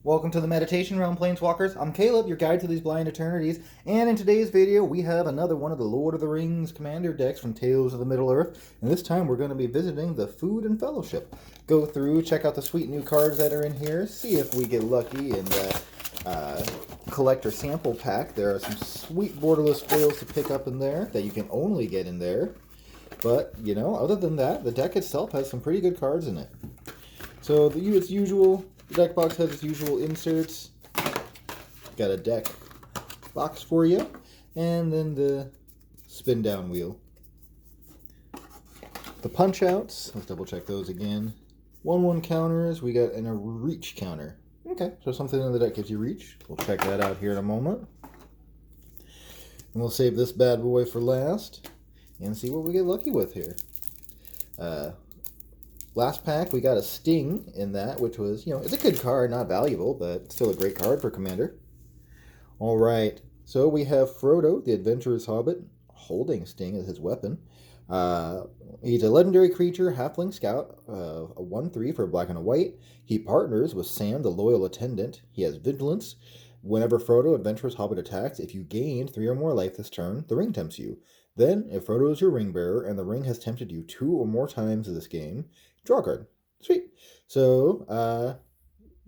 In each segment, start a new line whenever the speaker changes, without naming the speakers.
Welcome to the Meditation Realm, Planeswalkers. I'm Caleb, your guide to these blind eternities, and in today's video we have another one of the Lord of the Rings commander decks from Tales of the Middle-earth, and this time we're going to be visiting the Food and Fellowship. Go through, check out the sweet new cards that are in here, see if we get lucky in that collector sample pack. There are some sweet borderless foils to pick up in there that you can only get in there, but, you know, other than that, the deck itself has some pretty good cards in it. So, its usual... The deck box has its usual inserts. Got a deck box for you. And then the spin down wheel. The punch outs, let's double check those again. 1/1 counters, we got a reach counter. Okay, so something in the deck gives you reach. We'll check that out here in a moment. And we'll save this bad boy for last and see what we get lucky with here. Last pack, we got a Sting in that, which was, you know, it's a good card, not valuable, but still a great card for Commander. All right, so we have Frodo, the Adventurous Hobbit, holding Sting as his weapon. He's a legendary creature, Halfling Scout, a 1/3 for a black and a white. He partners with Sam, the Loyal Attendant. He has Vigilance. Whenever Frodo, Adventurous Hobbit, attacks, if you gain 3 or more life this turn, the ring tempts you. Then, if Frodo is your ring bearer and the ring has tempted you 2 or more times in this game, draw a card. Sweet. So,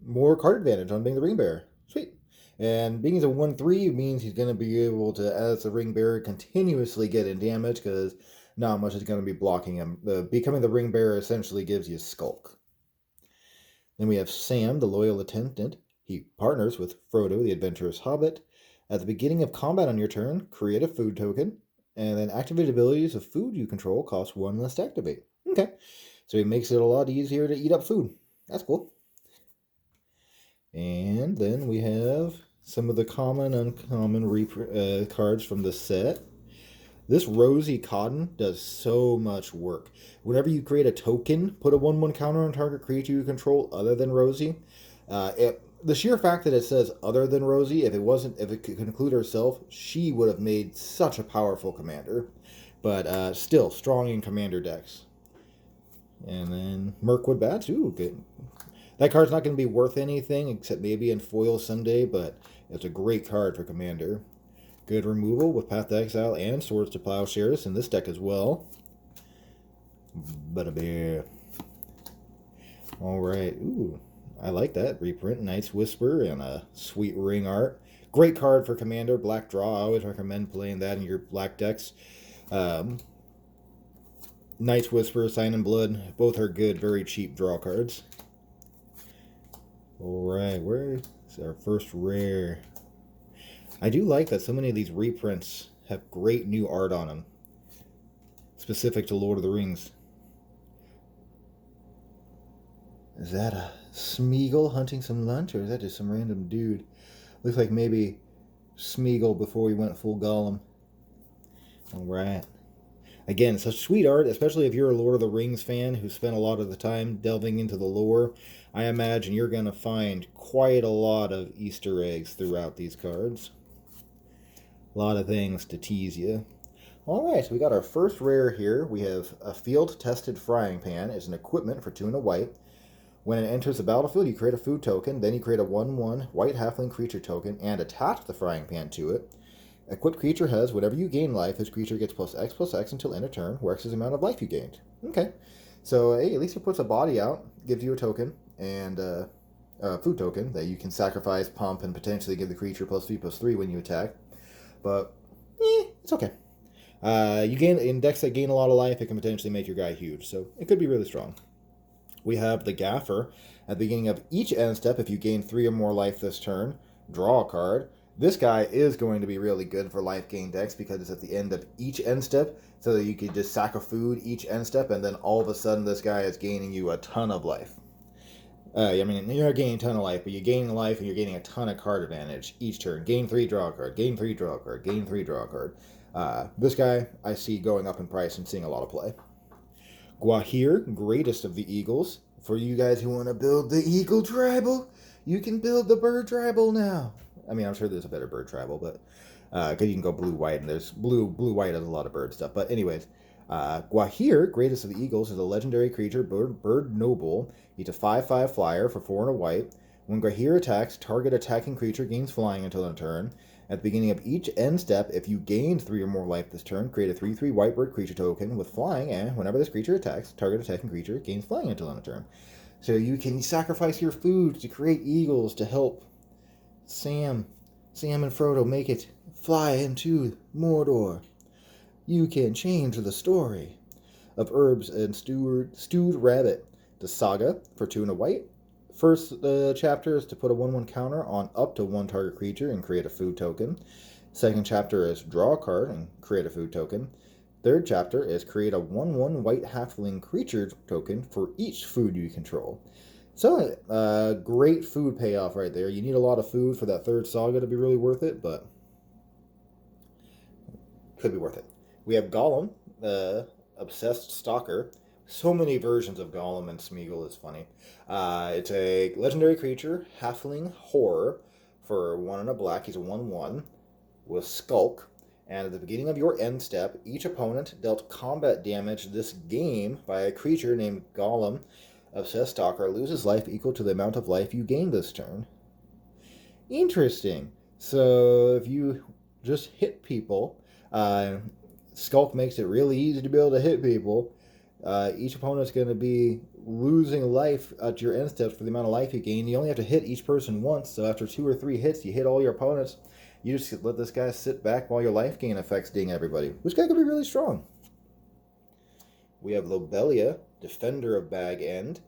more card advantage on being the ring bearer. Sweet. And being as a 1/3 means he's going to be able to, as the ring bearer, continuously get in damage because not much is going to be blocking him. Becoming the ring bearer essentially gives you Skulk. Then we have Sam, the Loyal Attendant. He partners with Frodo, the Adventurous Hobbit. At the beginning of combat on your turn, create a food token, and then activate abilities of food you control cost 1 less to activate. Okay. So it makes it a lot easier to eat up food. That's cool. And then we have some of the common, uncommon cards from the set. This Rosy Cotton does so much work. Whenever you create a token, put a 1/1 counter on target creature you control other than Rosie. The sheer fact that it says other than Rosie, if it could include herself, she would have made such a powerful commander. But still, strong in commander decks. And then Mirkwood Bats. Ooh, good. That card's not going to be worth anything, except maybe in foil someday, but it's a great card for Commander. Good removal with Path to Exile and Swords to Plowshares in this deck as well. Bada-bear. Alright, ooh, I like that. Reprint, Night's Whisper, and a sweet ring art. Great card for Commander, Black Draw. I always recommend playing that in your black decks. Night's Whisper, Sign in Blood, both are good, very cheap draw cards. Alright, where's our first rare? I do like that so many of these reprints have great new art on them, specific to Lord of the Rings. Is that a Smeagol hunting some lunch, or is that just some random dude? Looks like maybe Smeagol before he went full Gollum. Alright. Again, such sweet art, especially if you're a Lord of the Rings fan who spent a lot of the time delving into the lore. I imagine you're going to find quite a lot of Easter eggs throughout these cards. A lot of things to tease you. Alright, so we got our first rare here. We have a field-tested frying pan. It's an equipment for 2 and a white. When it enters the battlefield, you create a food token. Then you create a 1/1 white halfling creature token and attach the frying pan to it. Equipped creature has, whenever you gain life, this creature gets +X until end of turn, where X is the amount of life you gained. Okay. So, hey, at least it puts a body out, gives you a token, and a food token that you can sacrifice, pump, and potentially give the creature +3/+3 when you attack. But, it's okay. You gain in decks that gain a lot of life, it can potentially make your guy huge, so it could be really strong. We have the Gaffer. At the beginning of each end step, if you gain 3 or more life this turn, draw a card. This guy is going to be really good for life gain decks because it's at the end of each end step, so that you could just sack a food each end step, and then all of a sudden this guy is gaining you a ton of life. I mean, you're not gaining a ton of life, but you're gaining life and you're gaining a ton of card advantage each turn. Gain 3, draw a card. Gain 3, draw a card. Gain 3, draw a card. This guy, I see going up in price and seeing a lot of play. Gwahir, greatest of the Eagles. For you guys who want to build the Eagle Tribal, you can build the Bird Tribal now. I mean, I'm sure there's a better Bird Tribal, but because you can go blue-white, and there's blue-white has a lot of bird stuff. But anyways, Gwahir, greatest of the Eagles, is a legendary creature, bird noble. He's a 5/5 flyer for 4 and a white. When Grahir attacks, target attacking creature gains flying until end of turn. At the beginning of each end step, if you gained 3 or more life this turn, create a 3/3 white bird creature token with flying, and whenever this creature attacks, target attacking creature gains flying until end of turn. So you can sacrifice your food to create eagles to help Sam and Frodo make it fly into Mordor. You can change the story of herbs and stewed rabbit. The saga for 2 and a white. First chapter is to put a 1/1 counter on up to 1 target creature and create a food token. Second chapter is draw a card and create a food token. Third chapter is create a 1/1 white halfling creature token for each food you control. So, great food payoff right there. You need a lot of food for that third saga to be really worth it, but could be worth it. We have Gollum, Obsessed Stalker. So many versions of Gollum and Smeagol is funny. It's a legendary creature, halfling horror, for 1 and a black. He's a 1/1 with Skulk. And at the beginning of your end step, each opponent dealt combat damage this game by a creature named Gollum, Obsessed Stalker, loses life equal to the amount of life you gain this turn. Interesting. So if you just hit people, Skulk makes it really easy to be able to hit people. Each opponent's going to be losing life at your end steps for the amount of life you gain. You only have to hit each person once, so after 2 or 3 hits, you hit all your opponents. You just let this guy sit back while your life gain effects ding everybody. Which guy could be really strong. We have Lobelia, Defender of Bag End.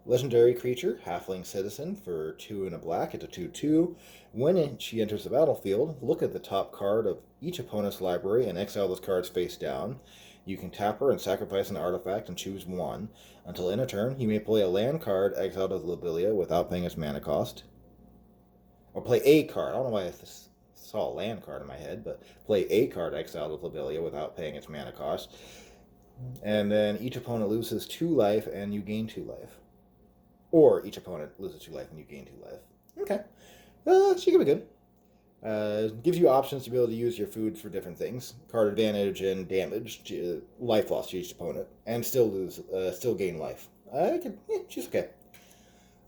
Legendary creature, halfling citizen for 2 and a black. It's a 2/2. When she enters the battlefield, look at the top card of each opponent's library and exile those cards face down. You can tap her and sacrifice an artifact and choose 1. Until end of turn, you may play a land card exiled as Lobelia without paying its mana cost. Or play a card. I don't know why I saw a land card in my head, but play a card exiled with Lobelia without paying its mana cost. And then each opponent loses 2 life and you gain 2 life. Or each opponent loses 2 life and you gain 2 life. Okay. She could be good. Gives you options to be able to use your food for different things. Card advantage and damage, life loss to each opponent. And still gain life. She's okay.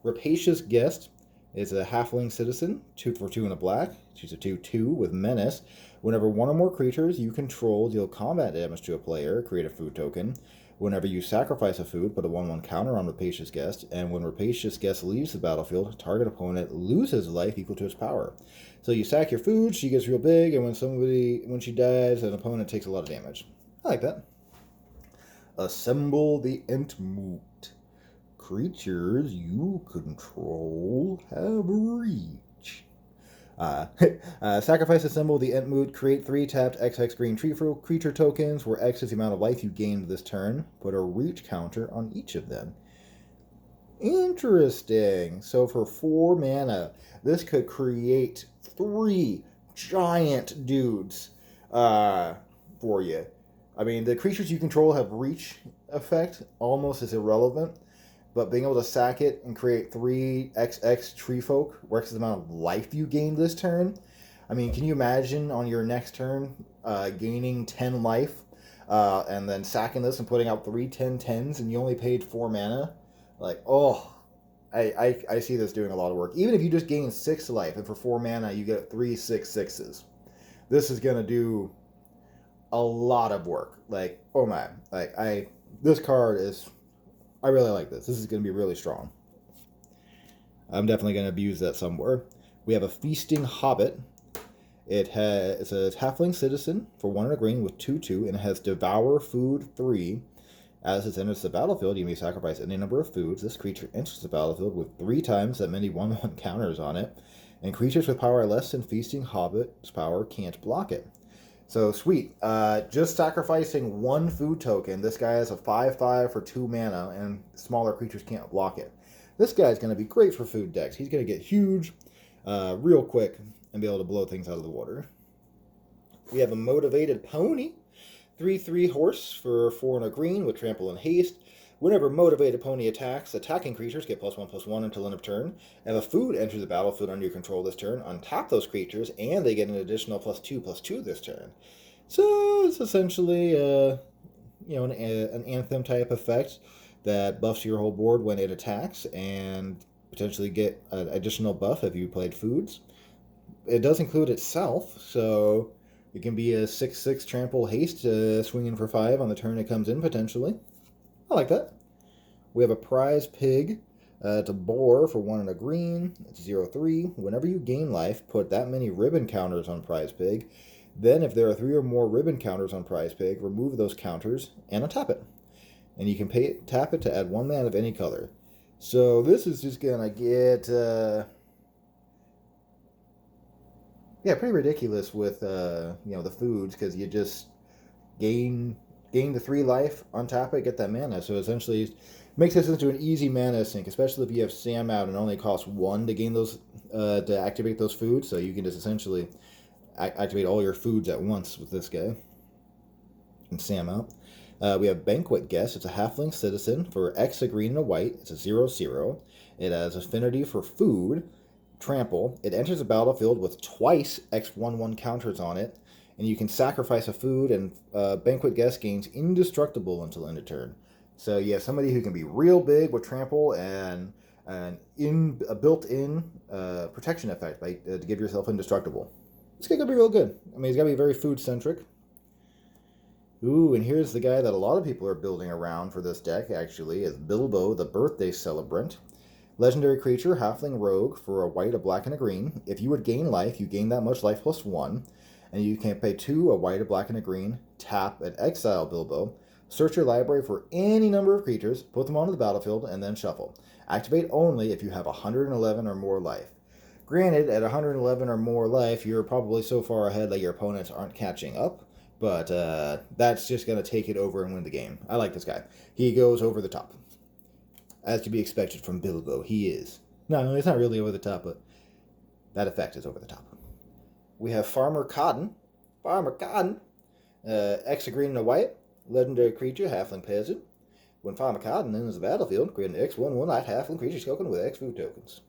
Rapacious Guest is a halfling citizen, 2 for 2 and a black. She's a 2/2 with menace. Whenever 1 or more creatures you control deal combat damage to a player, create a food token. Whenever you sacrifice a food, put a 1/1 counter on Rapacious Guest, and when Rapacious Guest leaves the battlefield, target opponent loses life equal to its power. So you sack your food, she gets real big, and when she dies, an opponent takes a lot of damage. I like that. Assemble the Entmoot. Creatures you control have reach. Sacrifice, assemble the Entmoot, create 3 tapped XX green creature tokens, where X is the amount of life you gained this turn. Put a reach counter on each of them. Interesting. So for 4 mana, this could create 3 giant dudes for you. I mean, the creatures you control have reach effect, almost is irrelevant. But being able to sack it and create 3 XX tree folk works the amount of life you gain this turn. I mean, can you imagine on your next turn gaining 10 life and then sacking this and putting out 3 10/10s and you only paid 4 mana? Like, oh, I see this doing a lot of work. Even if you just gain 6 life and for 4 mana you get 3 6/6s. This is going to do a lot of work. Like, oh man, this card is... I really like this. This is going to be really strong. I'm definitely going to abuse that somewhere. We have a Feasting Hobbit. It's a halfling citizen for 1 and a green with 2/2, and it has Devour Food 3. As it enters the battlefield, you may sacrifice any number of foods. This creature enters the battlefield with 3 times that many 1/1 counters on it, and creatures with power less than Feasting Hobbit's power can't block it. So sweet. Just sacrificing 1 food token. This guy has a 5/5 for 2 mana, and smaller creatures can't block it. This guy's going to be great for food decks. He's going to get huge real quick and be able to blow things out of the water. We have a Motivated Pony. 3/3 horse for 4 and a green with trample and haste. Whenever Motivated Pony attacks, attacking creatures get +1/+1 until end of turn. If a food enters the battlefield under your control this turn, untap those creatures, and they get an additional +2/+2 this turn. So it's essentially an Anthem type effect that buffs your whole board when it attacks, and potentially get an additional buff if you played foods. It does include itself, so it can be a 6/6 trample haste swinging for 5 on the turn it comes in, potentially. I like that. We have a prize pig. It's a boar for 1 and a green. It's 0/3. Whenever you gain life, put that many ribbon counters on prize pig. Then, if there are 3 or more ribbon counters on prize pig, remove those counters and untap it. And you can tap it to add 1 mana of any color. So this is just gonna get pretty ridiculous with the foods, because you just gain the 3 life, untap it, get that mana. So essentially makes this into an easy mana sink, especially if you have Sam out and only costs 1 to gain those to activate those foods. So you can just essentially activate all your foods at once with this guy and Sam out. We have Banquet Guest. It's a halfling citizen for X, a green and a white. It's a 0/0. It has affinity for food, trample. It enters the battlefield with twice X/1/1 counters on it, and you can sacrifice a food, and Banquet Guest gains indestructible until end of turn. So you have somebody who can be real big with trample and a built-in protection effect to give yourself indestructible. This guy could be real good. I mean, he's got to be very food-centric. Ooh, and here's the guy that a lot of people are building around for this deck, actually, is Bilbo, the Birthday Celebrant. Legendary creature, halfling rogue, for a white, a black, and a green. If you would gain life, you gain that much life plus 1. And you can pay 2, a white, a black, and a green. Tap and exile Bilbo. Search your library for any number of creatures, put them onto the battlefield, and then shuffle. Activate only if you have 111 or more life. Granted, at 111 or more life, you're probably so far ahead that your opponents aren't catching up. But that's just going to take it over and win the game. I like this guy. He goes over the top. As to be expected from Bilbo, he is. No, he's not really over the top, but that effect is over the top. We have Farmer Cotton. Farmer Cotton. X, a green and a white. Legendary creature, halfling peasant. When Farmer Cotton enters the battlefield, create an X/1/1 light halfling creature token with X food tokens.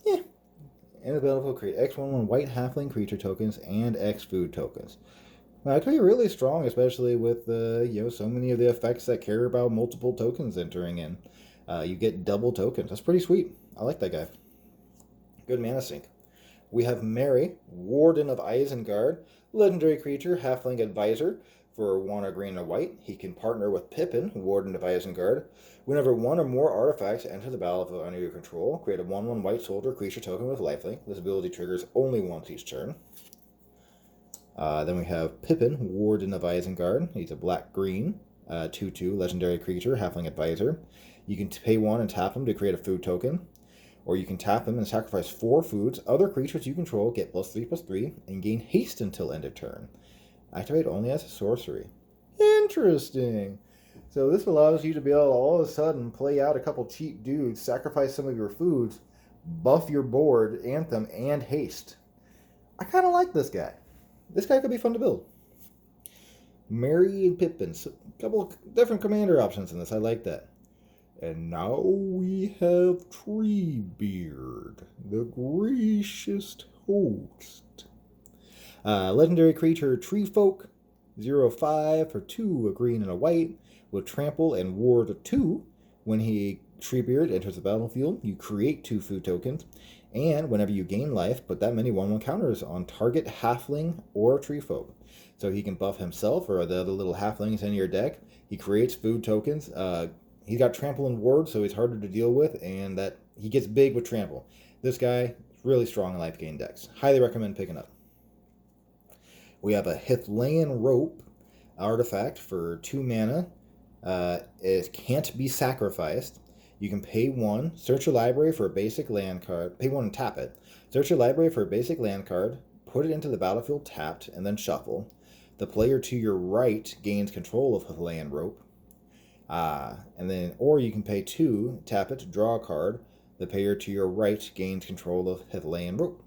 Yeah. And the battlefield, create X/1/1 white halfling creature tokens and X food tokens. Now, it could be really strong, especially with so many of the effects that care about multiple tokens entering in. You get double tokens. That's pretty sweet. I like that guy. Good mana sink. We have Mary, Warden of Isengard, legendary creature, halfling advisor for 1, a green and a white. He can partner with Pippin, Warden of Isengard. Whenever 1 or more artifacts enter the battlefield under your control, create a 1/1 white soldier creature token with lifelink. This ability triggers only once each turn. Then we have Pippin, Warden of Isengard. He's a black-green, 2/2 legendary creature, halfling advisor. You can pay 1 and tap him to create a food token. Or you can tap him and sacrifice 4 foods. Other creatures you control get +3/+3 and gain haste until end of turn. Activate only as a sorcery. Interesting. So this allows you to be able to all of a sudden play out a couple cheap dudes, sacrifice some of your foods, buff your board, anthem, and haste. I kind of like this guy. This guy could be fun to build. Merry and Pippin. A couple different commander options in this. I like that. And now we have Treebeard, the gracious host. Legendary creature, Treefolk, 0/5 for 2, a green and a white, with trample and ward 2. When Treebeard enters the battlefield, you create 2 food tokens, and whenever you gain life, put that many 1/1 counters on target halfling or treefolk. So he can buff himself or the other little halflings in your deck. He creates food tokens. He's got trample and ward, so he's harder to deal with, and that he gets big with trample. This guy is really strong in life gain decks. Highly recommend picking up. We have a Hithlean Rope artifact for 2 mana. It can't be sacrificed. You can pay 1, search your library for a basic land card, pay 1 and tap it. Search your library for a basic land card, put it into the battlefield tapped, and then shuffle. The player to your right gains control of Hithlean Rope. Or you can pay 2, tap it, draw a card. The player to your right gains control of Hithlean Rope.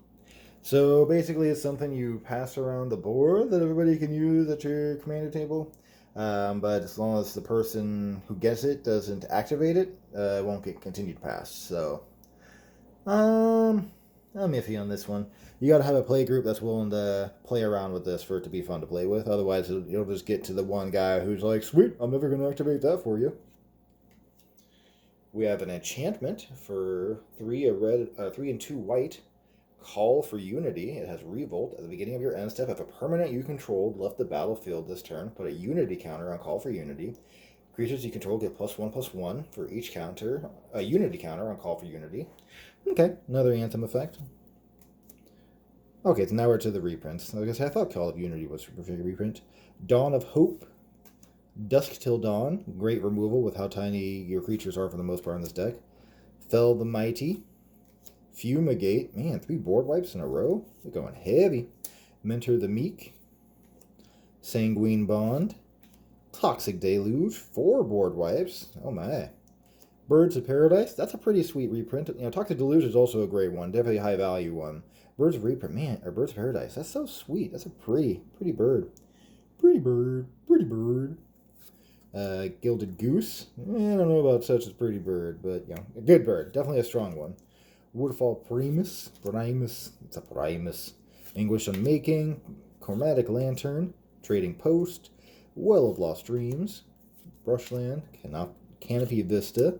So basically it's something you pass around the board that everybody can use at your commander table. But as long as the person who gets it doesn't activate it, it won't get continued pass. So, I'm iffy on this one. You gotta have a play group that's willing to play around with this for it to be fun to play with. Otherwise, you'll just get to the one guy who's like, sweet, I'm never gonna activate that for you. We have an enchantment for 3 a red, 3 and 2 white. Call for Unity. It has Revolt. At the beginning of your end step, if a permanent you controlled left the battlefield this turn, put a Unity counter on Call for Unity. Creatures you control get +1/+1 for each counter. A Unity counter on Call for Unity. Okay, another Anthem effect. Okay, so now we're to the reprints. Like I said, I thought Call of Unity was super figure reprint. Dawn of Hope. Dusk Till Dawn. Great removal with how tiny your creatures are for the most part in this deck. Fell the Mighty. Fumigate. Man, 3 board wipes in a row. They're going heavy. Mentor the Meek. Sanguine Bond. Toxic Deluge. 4 board wipes. Oh my. Birds of Paradise. That's a pretty sweet reprint. You know, Toxic Deluge is also a great one. Definitely a high value one. Birds of Reprint. Man, or Birds of Paradise. That's so sweet. That's a pretty bird. Pretty bird. Gilded Goose. I don't know about such a pretty bird, but, you know, a good bird. Definitely a strong one. Woodfall Primus. It's a Primus. Anguish Unmaking. Chromatic Lantern. Trading Post. Well of Lost Dreams. Brushland. Canopy Vista.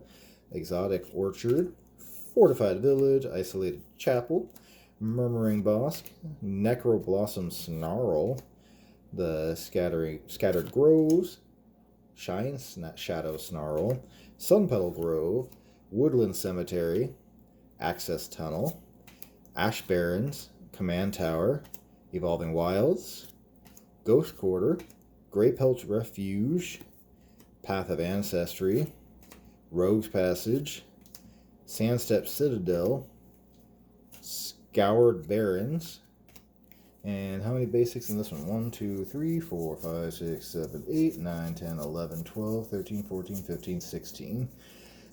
Exotic Orchard. Fortified Village. Isolated Chapel. Murmuring Bosque. Necroblossom Snarl. The Scattered Groves. Shine Shadow Snarl. Sunpetal Grove. Woodland Cemetery. Access Tunnel. Ash Barrens. Command Tower. Evolving Wilds. Ghost Quarter. Grey Pelch Refuge. Path of Ancestry. Rogue's Passage. Sandstep Citadel. Scoured Barrens. And how many basics in this one? 1, 2, 3, 4, 5, 6, 7, 8, 9, 10, 11, 12, 13, 14, 15, 16.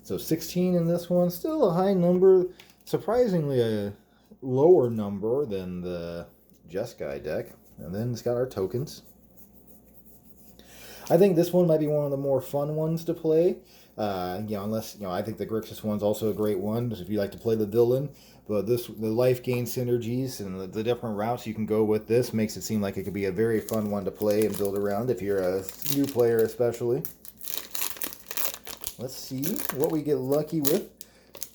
So 16 in this one. Still a high number. Surprisingly a lower number than the Jeskai deck. And then it's got our tokens. I think this one might be one of the more fun ones to play. Unless, I think the Grixis one's also a great one, if you like to play the villain. But the life gain synergies and the different routes you can go with this makes it seem like it could be a very fun one to play and build around if you're a new player especially. Let's see what we get lucky with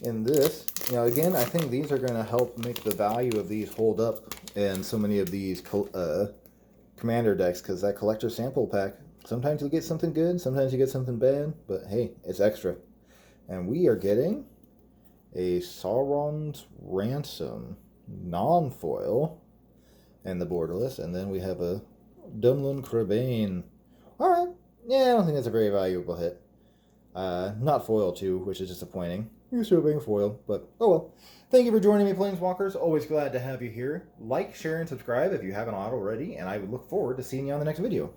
in this. Again, I think these are going to help make the value of these hold up in so many of these commander decks, because that collector sample pack, sometimes you'll get something good, sometimes you get something bad, but hey, it's extra. And we are getting a Sauron's Ransom non-foil and the borderless, and then we have a Dunlun Crabane. Alright, yeah, I don't think that's a very valuable hit. Not foil too, which is disappointing. Used to it being foil, but oh well. Thank you for joining me, Planeswalkers. Always glad to have you here. Like, share, and subscribe if you haven't already, and I would look forward to seeing you on the next video.